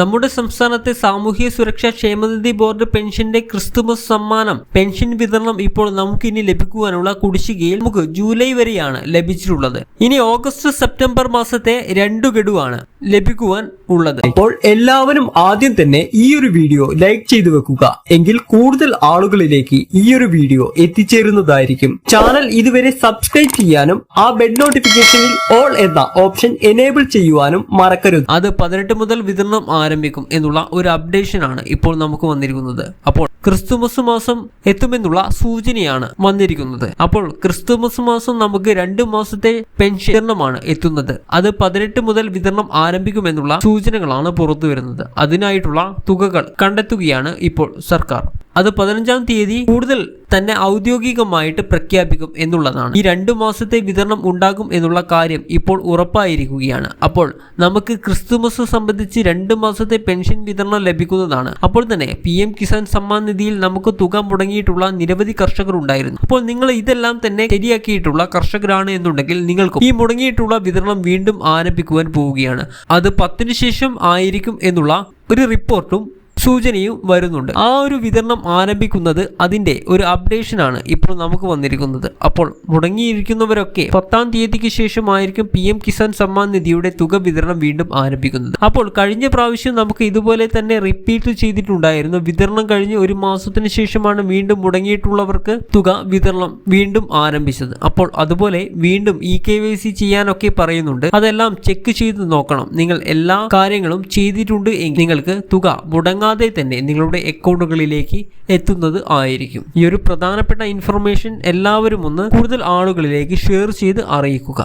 നമ്മുടെ സംസ്ഥാനത്തെ സാമൂഹ്യ സുരക്ഷാ ക്ഷേമനിധി ബോർഡ് പെൻഷന്റെ ക്രിസ്തുമസ് സമ്മാനം പെൻഷൻ വിതരണം ഇപ്പോൾ നമുക്കിനി ലഭിക്കുവാനുള്ള കുടിശ്ശികയിൽ നമുക്ക് ജൂലൈ വരെയാണ് ലഭിച്ചിട്ടുള്ളത്. ഇനി ഓഗസ്റ്റ് സെപ്റ്റംബർ മാസത്തെ 2 ഗഡുവാണ് ലഭിക്കുവാൻ ഉള്ളത്. അപ്പോൾ എല്ലാവരും ആദ്യം തന്നെ ഈ ഒരു വീഡിയോ ലൈക്ക് ചെയ്തു വെക്കുക, എങ്കിൽ കൂടുതൽ ആളുകളിലേക്ക് ഈ ഒരു വീഡിയോ എത്തിച്ചേരുന്നതായിരിക്കും. ചാനൽ ഇതുവരെ സബ്സ്ക്രൈബ് ചെയ്യാനും ആ ബെൽ നോട്ടിഫിക്കേഷനിൽ ഓൾ എന്ന ഓപ്ഷൻ എനേബിൾ ചെയ്യുവാനും മറക്കരുത്. അത് 18 മുതൽ വിതരണം ആരംഭിക്കും എന്നുള്ള ഒരു അപ്ഡേഷൻ ആണ് ഇപ്പോൾ നമുക്ക് വന്നിരിക്കുന്നത്. അപ്പോൾ ക്രിസ്തുമസ് മാസം എത്തുമെന്നുള്ള സൂചനയാണ് വന്നിരിക്കുന്നത്. അപ്പോൾ ക്രിസ്തുമസ് മാസം നമുക്ക് 2 മാസത്തെ പെൻഷനാണ് എത്തുന്നത്. അത് 18 മുതൽ വിതരണം ആരംഭിക്കുമെന്നുള്ള സൂചനകളാണ് പുറത്തു വരുന്നത്. അതിനായിട്ടുള്ള തുകകൾ കണ്ടെത്തുകയാണ് ഇപ്പോൾ സർക്കാർ. അത് 15-ാം തീയതി കൂടുതൽ തന്നെ ഔദ്യോഗികമായിട്ട് പ്രഖ്യാപിക്കും എന്നുള്ളതാണ്. ഈ 2 മാസത്തെ വിതരണം ഉണ്ടാകും എന്നുള്ള കാര്യം ഇപ്പോൾ ഉറപ്പായിരിക്കുകയാണ്. അപ്പോൾ നമുക്ക് ക്രിസ്തുമസ് സംബന്ധിച്ച് 2 മാസത്തെ പെൻഷൻ വിതരണം ലഭിക്കുന്നതാണ്. അപ്പോൾ തന്നെ PM കിസാൻ സമ്മാൻ നിധിയിൽ നമുക്ക് തുക മുടങ്ങിയിട്ടുള്ള നിരവധി കർഷകർ ഉണ്ടായിരുന്നു. അപ്പോൾ നിങ്ങൾ ഇതെല്ലാം തന്നെ ശരിയാക്കിയിട്ടുള്ള കർഷകരാണ് എന്നുണ്ടെങ്കിൽ നിങ്ങൾക്ക് ഈ മുടങ്ങിയിട്ടുള്ള വിതരണം വീണ്ടും ആരംഭിക്കുവാൻ പോവുകയാണ്. അത് 10-ന് ശേഷം ആയിരിക്കും എന്നുള്ള ഒരു റിപ്പോർട്ടും സൂചനയും വരുന്നുണ്ട്. ആ ഒരു വിതരണം ആരംഭിക്കുന്നത് അതിന്റെ ഒരു അപ്ഡേഷനാണ് ഇപ്പോൾ നമുക്ക് വന്നിരിക്കുന്നത്. അപ്പോൾ മുടങ്ങിയിരിക്കുന്നവരൊക്കെ 10-ാം തീയതിക്ക് ശേഷമായിരിക്കും PM കിസാൻ സമ്മാൻ നിധിയുടെ തുക വിതരണം വീണ്ടും ആരംഭിക്കുന്നത്. അപ്പോൾ കഴിഞ്ഞ പ്രാവശ്യം നമുക്ക് ഇതുപോലെ തന്നെ റിപ്പീറ്റ് ചെയ്തിട്ടുണ്ടായിരുന്നു. വിതരണം കഴിഞ്ഞ് 1 മാസത്തിന് ശേഷമാണ് വീണ്ടും മുടങ്ങിയിട്ടുള്ളവർക്ക് തുക വിതരണം വീണ്ടും ആരംഭിച്ചത്. അപ്പോൾ അതുപോലെ വീണ്ടും EKYC ചെയ്യാനൊക്കെ പറയുന്നുണ്ട്. അതെല്ലാം ചെക്ക് ചെയ്ത് നോക്കണം. നിങ്ങൾ എല്ലാ കാര്യങ്ങളും ചെയ്തിട്ടുണ്ട് എങ്കിൽ നിങ്ങൾക്ക് തുക മുടങ്ങാതെ തന്നെ നിങ്ങളുടെ അക്കൗണ്ടുകളിലേക്ക് എത്തുന്നത് ആയിരിക്കും. ഈ ഒരു പ്രധാനപ്പെട്ട ഇൻഫർമേഷൻ എല്ലാവരും ഒന്ന് കൂടുതൽ ആളുകളിലേക്ക് ഷെയർ ചെയ്ത് അറിയിക്കുക.